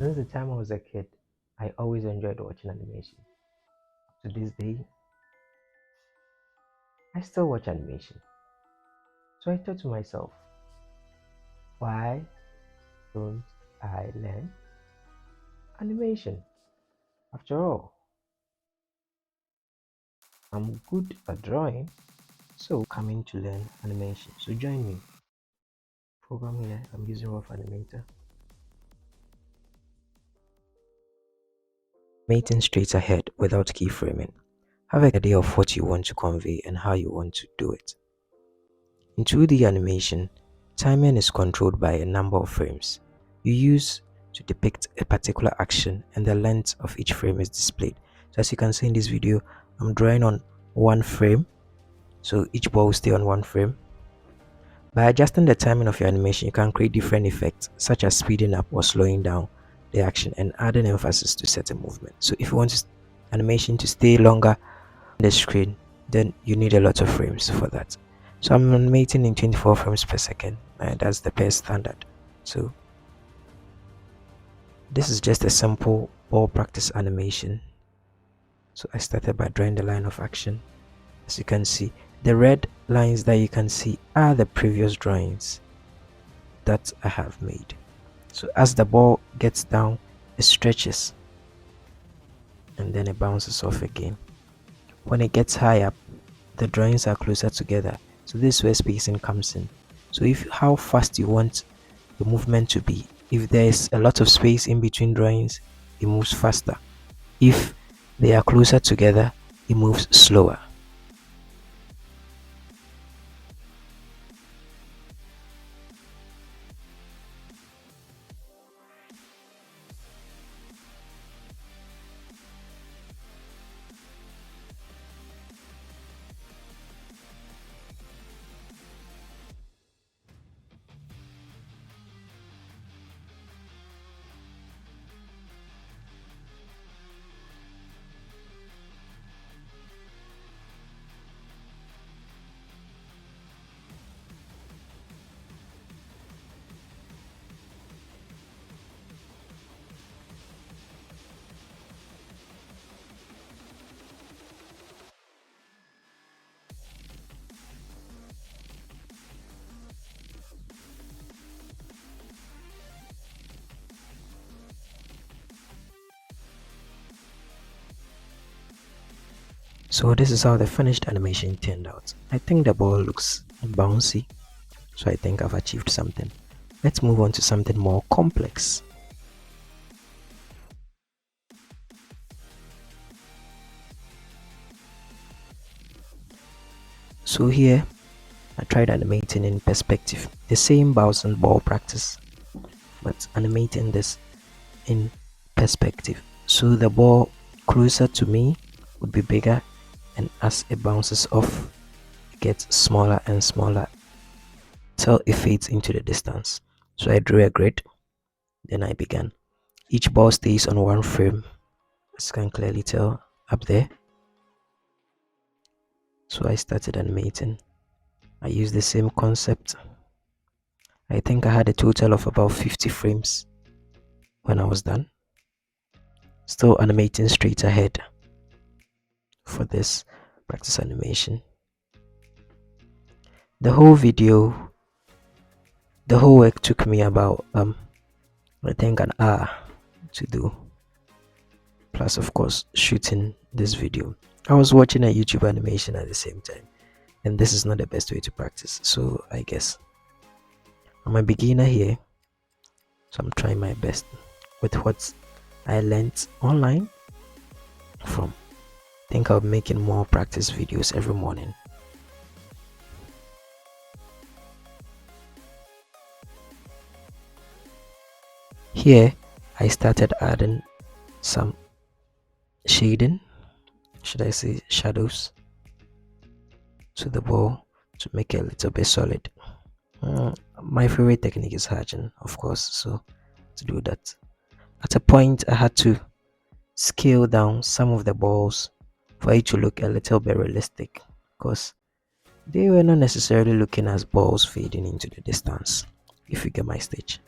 Since the time I was a kid, I always enjoyed watching animation. To this day, I still watch animation. So I thought to myself, why don't I learn animation? After all, I'm good at drawing, so coming to learn animation. So join me. Program here, I'm using Rough Animator. Animating straight ahead without keyframing. Have an idea of what you want to convey and how you want to do it. In 2D animation, timing is controlled by a number of frames you use to depict a particular action, and the length of each frame is displayed. So as you can see in this video, I'm drawing on one frame, so each ball will stay on one frame. By adjusting the timing of your animation, you can create different effects such as speeding up or slowing down the action and adding emphasis to certain movement. So if you want animation to stay longer on the screen, then you need a lot of frames for that. So I'm animating in 24 frames per second, and that's the best standard. So this is just a simple ball practice animation. So I started by drawing the line of action. As you can see, the red lines that you can see are the previous drawings that I have made. So as the ball gets down, it stretches and then it bounces off again. When it gets high up, the drawings are closer together. So this is where spacing comes in. So if how fast you want the movement to be, if there is a lot of space in between drawings, it moves faster. If they are closer together, it moves slower. So this is how the finished animation turned out. I think the ball looks bouncy, so I think I've achieved something. Let's move on to something more complex. So here, I tried animating in perspective, the same bounce and ball practice, but animating this in perspective. So the ball closer to me would be bigger, and as it bounces off, it gets smaller and smaller till it fades into the distance. So I drew a grid, then I began. Each ball stays on one frame, as you can clearly tell up there. So I started animating. I used the same concept. I think I had a total of about 50 frames when I was done. Still animating straight ahead for this practice animation. The whole video, the whole work took me about I think an hour to do. Plus of course shooting this video. I was watching a YouTube animation at the same time, and this is not the best way to practice. So I guess I'm a beginner here, so I'm trying my best with what I learned online from. I think I'll be making more practice videos every morning. Here I started adding some shading, should I say shadows, to the ball to make it a little bit solid. My favorite technique is hatching, of course, so to do that, at a point I had to scale down some of the balls for it to look a little bit realistic, because they were not necessarily looking as balls fading into the distance, if you get my stage.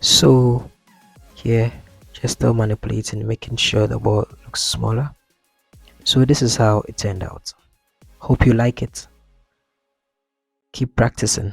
So here, just still manipulating, making sure the ball looks smaller. So this is how it turned out. Hope you like it. Keep practicing.